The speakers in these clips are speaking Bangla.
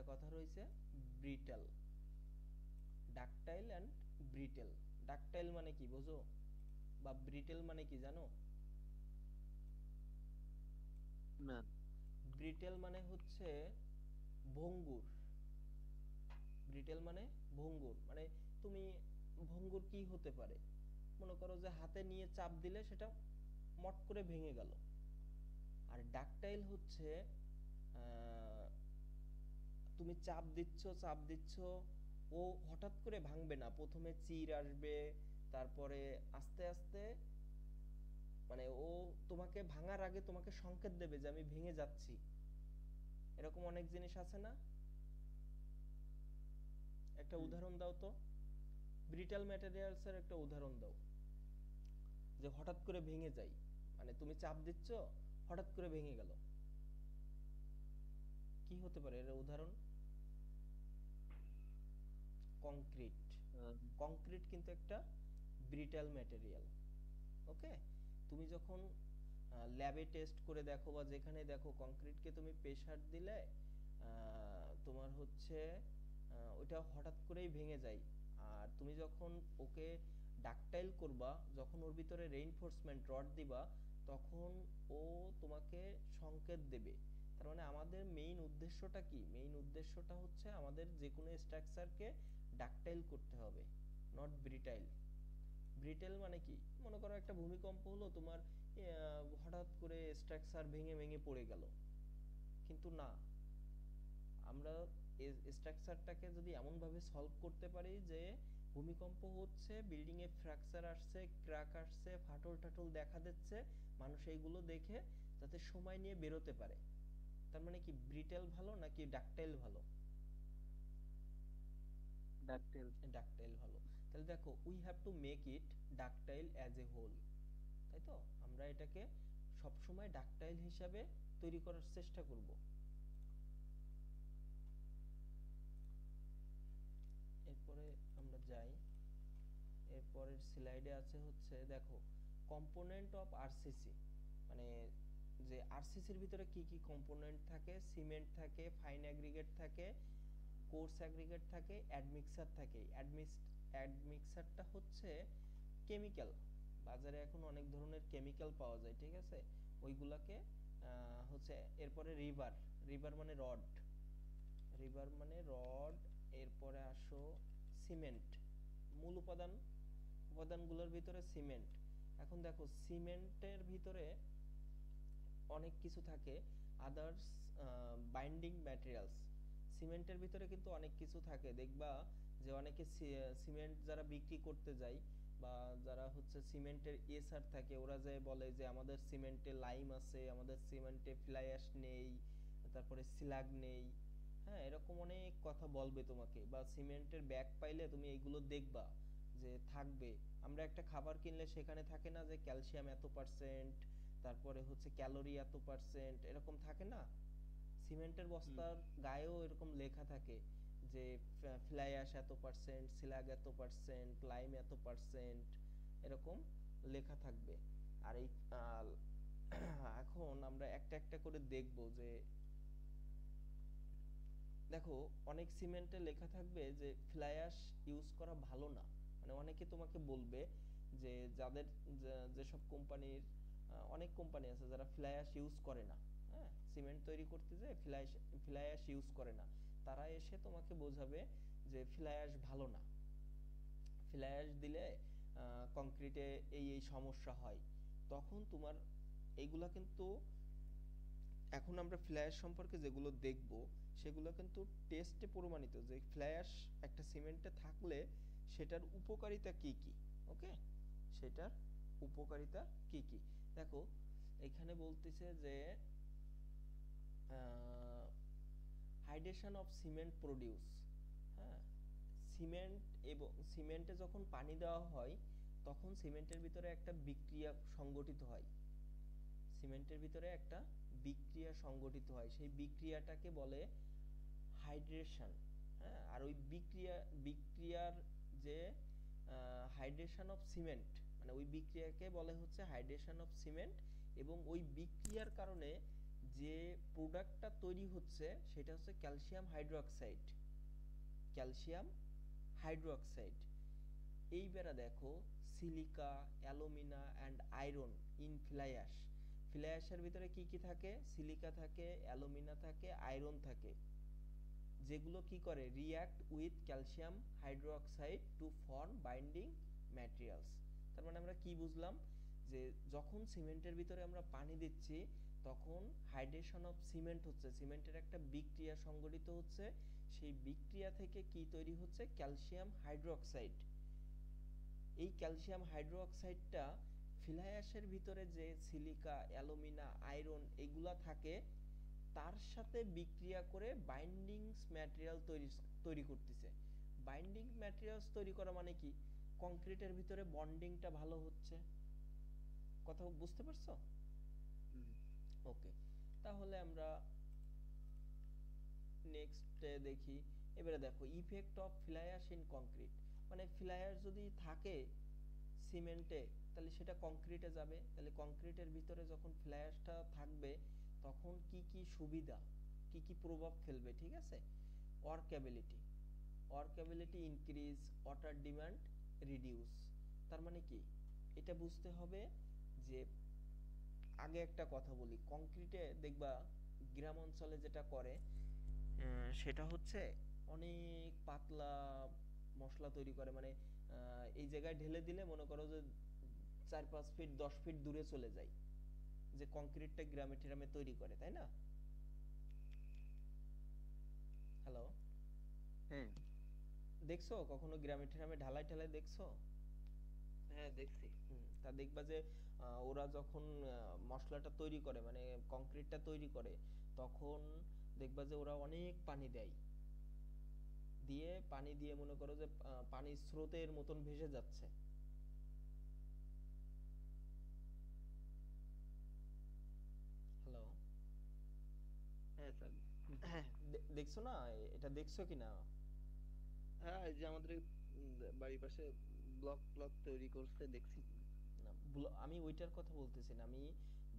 কথা রয়েছে ব্রিটেল, ডাকটাইল অ্যান্ড ব্রিটেল। ডাকটাইল মানে কি বোঝো, বা ব্রিটেল মানে কি জানো? না। ব্রিটেল মানে হচ্ছে ভঙ্গুর। ব্রিটেল মানে ভঙ্গুর, মানে তুমি ভঙ্গুর কি হতে পারে, মনে করো যে হাতে নিয়ে চাপ দিলে সেটা মট করে ভেঙে গেল। আর ডাকটাইল হচ্ছে আহ, তুমি চাপ দিচ্ছ চাপ দিচ্ছ, ও হঠাৎ করে ভাঙবে না, প্রথমে চির আসবে, তারপরে আস্তে আস্তে মানে ও তোমাকে ভাঙার আগে তোমাকে সংকেত দেবে যে আমি ভেঙে যাচ্ছি। এরকম অনেক জিনিস আছে না? একটা হুম। উদাহরণ দাও তো, ব্রিটাল ম্যাটেরিয়ালস এর একটা উদাহরণ দাও, যে হঠাৎ করে ভেঙে যায়, মানে তুমি চাপ দিচ্ছ হঠাৎ করে ভেঙে গেল, কি হতে পারে এর উদাহরণ? কংক্রিট। আহ, কংক্রিট কিন্তু একটা ব্রিটাল ম্যাটেরিয়াল। ওকে, তুমি যখন ল্যাবে টেস্ট করে দেখো বা যেখানে দেখো কংক্রিটকে তুমি প্রেসার দিলে তোমার হচ্ছে ওইটা হঠাৎ করেই ভেঙে যায়। আর তুমি যখন ওকে ডাকটাইল করবা, যখন ওর ভিতরে রেইনফোর্সমেন্ট রড দিবা, তখন ও তোমাকে সংকেত দেবে। তার মানে আমাদের মেইন উদ্দেশ্যটা কি? মেইন উদ্দেশ্যটা হচ্ছে আমাদের যে কোনো স্ট্রাকচারকে ডাকটাইল করতে হবে, নট ব্রিটাইল। ব্রিটেল মানে কি, মনে করো একটা ভূমিকম্প হলো তোমার, হঠাৎ করে স্ট্রাকচার ভেঙে ভেঙে পড়ে গেল, কিন্তু না, আমরা স্ট্রাকচারটাকে যদি এমন ভাবে সলভ করতে পারি যে ভূমিকম্প হচ্ছে, বিল্ডিং এ ফ্র্যাকচার আসছে, ক্র্যাক আসছে, ফাটল টাটল দেখা দিচ্ছে, মানুষ এইগুলো দেখে যাতে সময় নিয়ে বেরোতে পারে। তার মানে কি ব্রিটেল ভালো নাকি ডাকটাইল ভালো? ডাকটেল। ডাকটাইল ভালো। তাহলে দেখো, we have to make it ductile as a whole, তাই তো? আমরা এটাকে সবসময় ডাকটাইল হিসাবে তৈরি করার চেষ্টা করব। এরপরে আমরা যাই, এরপরের স্লাইডে আছে হচ্ছে দেখো কম্পোনেন্ট অফ আরসিসি, মানে যে আরসিসির ভিতরে কি কি কম্পোনেন্ট থাকে, সিমেন্ট থাকে, ফাইন অ্যাগ্রিগেট থাকে, কোর্স অ্যাগ্রিগেট থাকে, অ্যাডমিক্সার থাকে। অ্যাডমিক্সারটা হচ্ছে কেমিক্যাল, বাজারে এখন অনেক ধরনের কেমিক্যাল পাওয়া যায়, ঠিক আছে, ওইগুলাকে হচ্ছে। এরপরে রিভার, রিভার মানে রড, রিভার মানে রড। এরপরে আসো সিমেন্ট, মূল উপাদান, উপাদানগুলোর ভিতরে সিমেন্ট। এখন দেখো সিমেন্টের ভিতরে অনেক কিছু থাকে, আদার্স বাইন্ডিং ম্যাটেরিয়ালস। সিমেন্টের ভিতরে কিন্তু অনেক কিছু থাকে, দেখবা যে অনেকে সিমেন্ট যারা বিক্রি করতে যায় বা যারা হচ্ছে সিমেন্টের এসার থাকে, ওরা যায় বলে যে আমাদের সিমেন্টে লাইম আছে, আমাদের সিমেন্টে ফ্লাই অ্যাশ নেই, তারপরে সিলাগ নেই। হ্যাঁ, এরকম অনেক কথা বলবে তোমাকে, বা সিমেন্টের ব্যাগ পাইলে তুমি এইগুলো দেখবা যে থাকবে। আমরা একটা খাবার কিনলে সেখানে থাকে না যে ক্যালসিয়াম এত পার্সেন্ট, তারপরে হচ্ছে ক্যালোরি এত পার্সেন্ট, এরকম থাকে না? সিমেন্টের হুম। বস্তার গায়েও এরকম লেখা থাকে যে ফ্লাই অ্যাশ এত পার্সেন্ট, সিলাগ এত পার্সেন্ট, লাইম এত পার্সেন্ট, এরকম লেখা থাকবে। আর এই আহ, এখন আমরা একটা একটা করে দেখব যে দেখো অনেক সিমেন্টে লেখা থাকবে যে ফ্লাই অ্যাশ ইউজ করা ভালো না। মানে অনেকে তোমাকে বলবে যে যাদের যেসব কোম্পানির, অনেক কোম্পানি আছে যারা ফ্লাই অ্যাশ ইউজ করে না, হ্যাঁ, সিমেন্ট তৈরি করতে যে ফ্লাই অ্যাশ ইউজ করে না, তারা এসে তোমাকে বোঝাবে যে ফ্লাই অ্যাশ ভালো না, ফ্লাই অ্যাশ দিলে কংক্রিটে এই এই সমস্যা হয়। তখন তোমার এইগুলা কিন্তু, এখন আমরা ফ্লাই অ্যাশ সম্পর্কে যেগুলো দেখব সেগুলো কিন্তু টেস্টে প্রমাণিত যে ফ্লাই অ্যাশ একটা সিমেন্টে থাকলে সেটার উপকারিতা কি কি। ওকে, সেটার উপকারিতা কি কি দেখো, এখানে বলতেছে যে হাইড্রেশন অফ সিমেন্ট প্রডিউস, হ্যাঁ, সিমেন্ট এবং সিমেন্টে যখন পানি দেওয়া হয় তখন সিমেন্টের ভিতরে একটা বিক্রিয়া সংগঠিত হয়, সিমেন্টের ভিতরে একটা বিক্রিয়া সংগঠিত হয়, সেই বিক্রিয়াটাকে বলে হাইড্রেশন। হ্যাঁ, আর ওই বিক্রিয়ার যে হাইড্রেশন অফ সিমেন্ট, মানে ওই বিক্রিয়াকে বলে হচ্ছে হাইড্রেশন অফ সিমেন্ট। এবং ওই বিক্রিয়ার কারণে যে প্রোডাক্টটা তৈরি হচ্ছে সেটা হচ্ছে ক্যালসিয়াম হাইড্রোক্সাইড। Calcium hydroxide. এইবারে দেখো silica, alumina and iron in fly ash. Fly অ্যাশের ভিতরে কি কি থাকে? সিলিকা থাকে, অ্যালুমিনা থাকে, আয়রন থাকে, যেগুলো কি করে react with calcium hydroxide to form binding materials. তার মানে আমরা কি বুঝলাম? যে যখন সিমেন্টের ভিতরে আমরা পানি দিচ্ছি তখন হাইড্রেশন অফ সিমেন্ট হচ্ছে, সিমেন্টের একটা বিক্রিয়া সংঘটিত হচ্ছে, সেই বিক্রিয়া থেকে কি তৈরি হচ্ছে? Calcium hydroxide. এই ক্যালসিয়াম হাইড্রোক্সাইডটা ফ্লাই অ্যাশের ভিতরে যে সিলিকা, অ্যালুমিনা, আয়রন এগুলা থাকে তার সাথে বিক্রিয়া করে বাইন্ডিংস ম্যাটেরিয়াল তৈরি করতেছে। বাইন্ডিং ম্যাটেরিয়ালস তৈরি করা মানে কি? কংক্রিটের ভিতরে বন্ডিংটা ভালো হচ্ছে। কথা বুঝতে পারছো? হুম। ওকে, তাহলে আমরা নেক্সট দেখি। এবারে দেখো effect of fly ash in concrete. মানে ফ্লাই অ্যাশ যদি থাকে সিমেন্টে তাহলে সেটা কংক্রিটে যাবে, তাহলে কংক্রিটের ভিতরে যখন ফ্লাই অ্যাশটা থাকবে তখন কি কি সুবিধা, কি কি প্রভাব ফেলবে, ঠিক আছে? ওয়ার্কেবিলিটি, ওয়ার্কেবিলিটি ইনক্রিজ, ওয়াটার ডিমান্ড রিডিউস। তার মানে কি? এটা বুঝতে হবে যে আগে একটা কথা বলি, কংক্রিটে দেখবা গ্রাম অঞ্চলে যেটা করে সেটা হচ্ছে অনেক পাতলা মশলা তৈরি করে, মানে এই জায়গায় ঢেলে দিলে মনে করো যে 4-5 ফিট 10 ফিট দূরে চলে যায়, যে কংক্রিটটা গ্রামে টেরামে তৈরি করে, তাই না? হ্যালো, হ্যাঁ। দেখছো কখনো গ্রামে টেরামে ঢালাই ঢালাই দেখছো? হ্যাঁ, দেখছি। তা দেখবা যে ওরা যখন মশলাটা তৈরি করে মানে কংক্রিটটা তৈরি করে তখন দেখবা যে ওরা অনেক পানি দেয়, দিয়ে পানি দিয়ে মনে করো যে পানির স্রোতের মতন ভেসে যাচ্ছে। হ্যালো, হ্যাঁ স্যার। হ্যাঁ, দেখছো না? এটা দেখছো কিনা? হ্যাঁ, এই যে আমাদের এই, বাড়ির পাশে ব্লক ব্লক তৈরি করছে দেখছি। না, আমি ওইটার কথা বলতেছি না, আমি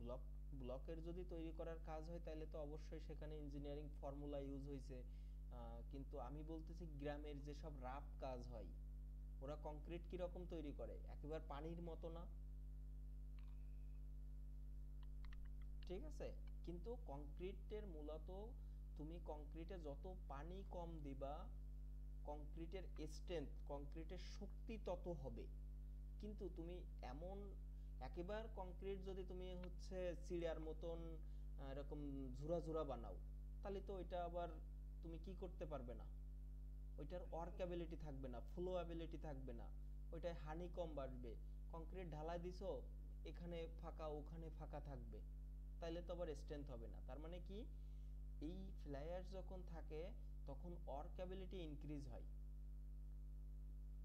ব্লক, ব্লকের যদি তৈরি করার কাজ হয় তাহলে তো অবশ্যই সেখানে ইঞ্জিনিয়ারিং ফর্মুলা ইউজ হয়েছে, কিন্তু আমি বলতেছি গ্রামের যেসব রাফ কাজ হয় ওরা কংক্রিট কি রকম তৈরি করে, একেবারে পানির মতো না, ঠিক আছে? কিন্তু কংক্রিটের মূলত তুমি কংক্রিটে যত পানি কম দিবা কংক্রিটের স্ট্রেংথ, কংক্রিটের শক্তি তত হবে। কিন্তু তুমি এমন একেবারে কংক্রিট যদি তুমি হচ্ছে চিড়িয়ার মতন এরকম ঝুরা ঝুরা বানাও তাহলে তো ওইটা আবার তুমি কি করতে পারবে না, ওইটার ওয়ার্কেবিলিটি থাকবে না, ফ্লোয়াবিলিটি থাকবে না, ওইটায় হানি কম বাড়বে। কংক্রিট ঢালাই দিছো, এখানে ফাঁকা ওখানে ফাঁকা থাকবে, তাইলে তো আবার স্ট্রেংথ হবে না। তার মানে কি? এই ফ্লাই যখন থাকে তখন ওয়ার্কেবিলিটি ইনক্রিজ হয়,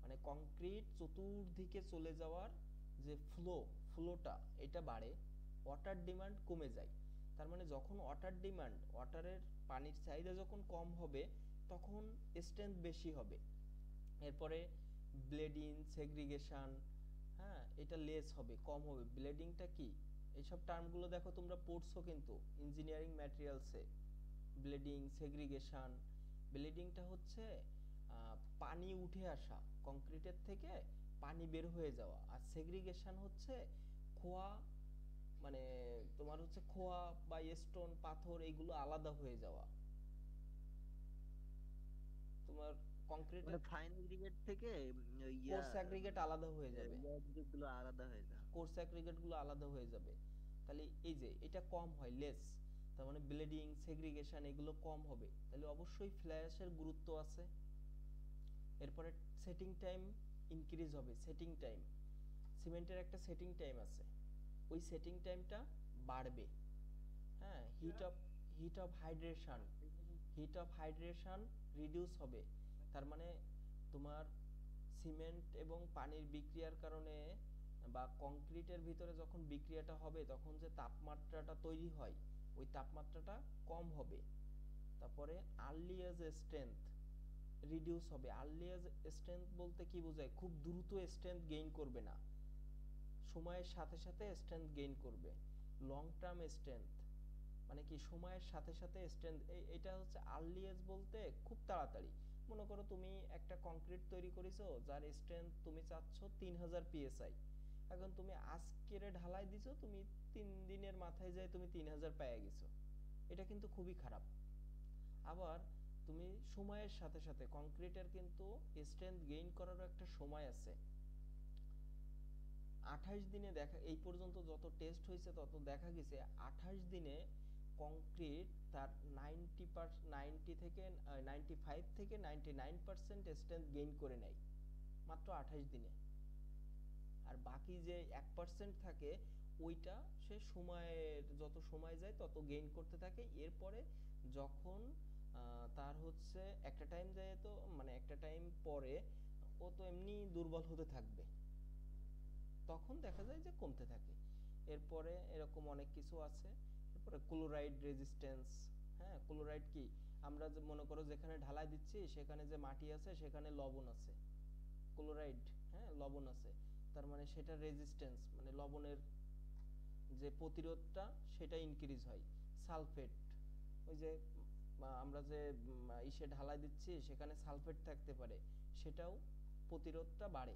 মানে কংক্রিট চতুর্দিকে চলে যাওয়ার যে ফ্লোটা এটা বাড়ে, ওয়াটার ডিমান্ড কমে যায়। তার মানে যখন ওয়াটার ডিমান্ড, ওয়াটারের পানির চাহিদা যখন কম হবে তখন স্ট্রেংথ বেশি হবে। এরপরে ব্লেডিং, সেগ্রিগেশন, হ্যাঁ এটা লেস হবে, কম হবে। ব্লেডিংটা কি? এইসব টার্মগুলো দেখো তোমরা পড়ছো কিন্তু ইঞ্জিনিয়ারিং ম্যাটেরিয়ালসে। Bleeding, segregation. ব্লেডিংটা হচ্ছে পানি উঠে আসা, কংক্রিটের থেকে পানি বের হয়ে যাওয়া, আর সেগ্রিগেশন হচ্ছে খোয়া, মানে তোমার হচ্ছে খোয়া বা স্টোন পাথর এগুলো আলাদা হয়ে যাওয়া। তোমার মানে কংক্রিটের ফাইন এগ্রিগেট থেকে কোর্স অ্যাগ্রিগেট আলাদা হয়ে যাবে, ইয়া গুলো আলাদা হয়ে যায়। কোর্স অ্যাগ্রিগেট গুলো আলাদা হয়ে যাবে। তাহলে এই যে এটা কম হয়, লেস, তার মানে ব্লেডিং, সেগ্রিগেশন এগুলো কম হবে, তাহলে অবশ্যই ফ্ল্যাশের গুরুত্ব আছে। এরপরে সেটিং টাইম ইনক্রিজ হবে। সেটিং টাইম, সিমেন্টের একটা সেটিং টাইম আছে, ওই সেটিং টাইমটা বাড়বে। হ্যাঁ, হিট অফ হাইড্রেশন রিডিউস হবে। তার মানে তোমার সিমেন্ট এবং পানির বিক্রিয়ার কারণে বা কংক্রিটের ভিতরে যখন বিক্রিয়াটা হবে তখন যে তাপমাত্রাটা তৈরি হয় ওই তাপমাত্রাটা কম হবে। তারপরে আর্লি এজ স্ট্রেংথ রিডিউস হবে। আর্লি এজ স্ট্রেংথ বলতে কি বোঝায়? খুব দ্রুত স্ট্রেংথ গেইন করবে না, সময়ের সাথে সাথে স্ট্রেংথ গেইন করবে। লং টার্ম স্ট্রেংথ, মানে কি সময়ের সাথে সাথে স্ট্রেংথ, এটা হচ্ছে আর্লি এজ বলতে খুব তাড়াতাড়ি। মনে করো তুমি একটা কংক্রিট তৈরি করেছো যার স্ট্রেংথ তুমি চাচ্ছ 3000 পিএসআই, এখন তুমি আজকের ঢালাই দিছো, তুমি 3 দিনের মাথায় যায় তুমি 3000 পেয়ে গেছো, এটা কিন্তু খুবই খারাপ। আবার তুমি সময়ের সাথে সাথে কংক্রিটের কিন্তু স্ট্রেংথ গেইন করারও একটা সময় আছে। 28 দিনে দেখা, এই পর্যন্ত যত টেস্ট হয়েছে তত দেখা গেছে 28 দিনে কংক্রিট তার 90 থেকে 95 থেকে 99% স্ট্রেংথ গেইন করে নেয় মাত্র 28 দিনে। আর বাকি যে 1% থাকে ওইটা সে সময়ের যত সময় যায় তত গেইন করতে থাকে। এরপরে যখন তার হচ্ছে একটা টাইম যায়, তো মানে একটা টাইম পরে ও তো এমনি দুর্বল হতে থাকবে, তখন দেখা যায় যে কমতে থাকে। এরপরে এরকম অনেক কিছু আছে। এরপরে ক্লোরাইড রেজিস্ট্যান্স। হ্যাঁ, ক্লোরাইড কি, আমরা যে মনে করো যেখানে ঢালাই দিচ্ছি সেখানে যে মাটি আছে সেখানে লবণ আছে, ক্লোরাইড, হ্যাঁ লবণ আছে, তার মানে সেটা রেজিস্ট্যান্স মানে লবণের যে প্রতিরোধটা সেটা ইনক্রিজ হয়। সালফেট, ওই যে আমরা যে ইসে ঢালাই দিচ্ছি সেখানে সালফেট থাকতে পারে, সেটাও প্রতিরোধটা বাড়ে।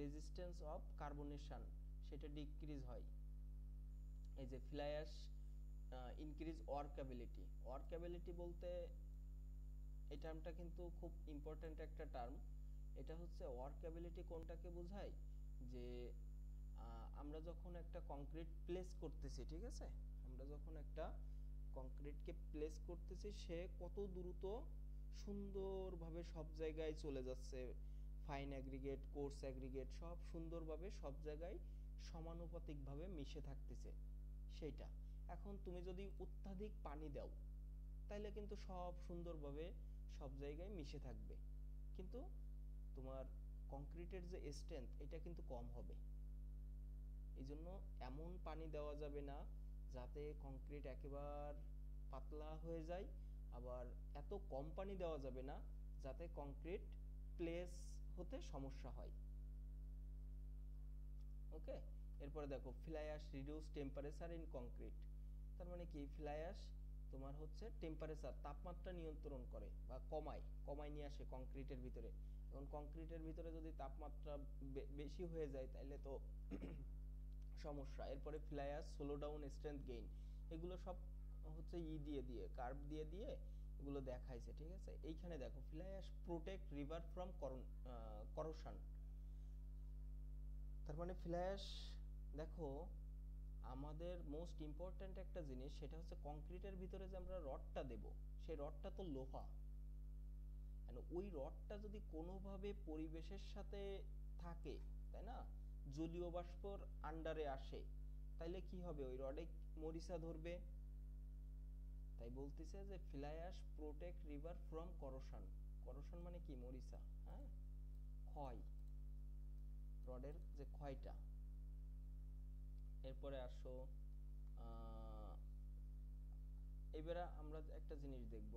রেজিস্ট্যান্স অফ কার্বনেশন, সেটা ডিক্রিজ হয়। এই যে ফ্লাই অ্যাশ ইনক্রিজ ওয়ার্কেবিলিটি। ওয়ার্কেবিলিটি বলতে এই টার্মটা কিন্তু খুব ইম্পর্ট্যান্ট একটা টার্ম। এটা হচ্ছে ওয়ার্কেবিলিটি কোনটাকে বোঝায়, যে আমরা যখন একটা কংক্রিট প্লেস করতেছি, ঠিক আছে, আমরা যখন একটা কংক্রিটকে প্লেস করতেছি সে কত দ্রুত সুন্দরভাবে সব জায়গায় চলে যাচ্ছে, ফাইন অ্যাগ্রিগেট কোর্স অ্যাগ্রিগেট সব সুন্দরভাবে সব জায়গায় সমানুপাতিকভাবে মিশে থাকতেছে সেইটা। এখন তুমি যদি অত্যাধিক পানি দাও তাহলে কিন্তু সব সুন্দরভাবে সব জায়গায় মিশে থাকবে, কিন্তু তোমার কংক্রিটের যে স্ট্রেংথ এটা কিন্তু কম হবে। এই জন্য এমন পানি দেওয়া যাবে না যাতে কংক্রিট একেবারে পাতলা হয়ে যায়, আবার এত কম পানি দেওয়া যাবে না যাতে কংক্রিট প্লেস হতে সমস্যা হয়। ওকে, এরপরে দেখো fly ash reduce temperature in concrete. তার মানে কি, ফ্লাই অ্যাশ তোমার হচ্ছে টেম্পারেচার তাপমাত্রা নিয়ন্ত্রণ করে বা কমায় নিয়ে আসে কংক্রিটের ভিতরে। এখন কংক্রিটের ভিতরে যদি তাপমাত্রা বেশি হয়ে যায় তাহলে তো সমস্যা। এরপরে fly ash slow down strength gain, এগুলো সব হচ্ছে দিয়ে কার্ভ দিয়ে এগুলো দেখাইছে, ঠিক আছে। এইখানে দেখো fly ash protect river from corrosion. তার মানে ফ্লাই অ্যাশ, দেখো আমাদের মোস্ট ইম্পর্ট্যান্ট একটা জিনিস সেটা হচ্ছে কংক্রিটের ভিতরে যে আমরা রডটা দেব সেই রডটা তো লোহা, ওই রডটা যদি কোনোভাবে পরিবেশের সাথে থাকে, তাই না, জলীয় বাষ্পর আন্ডারে আসে, তাইলে কি হবে, ওই রডে মরিচা ধরবে। তাই বলতেছে যে fly ash protect river from corrosion. Corrosion মানে কি, মরিচা, হ্যাঁ, ক্ষয়, রডের যে ক্ষয়টা। এরপরে আসো এবারে আমরা একটা জিনিস দেখব,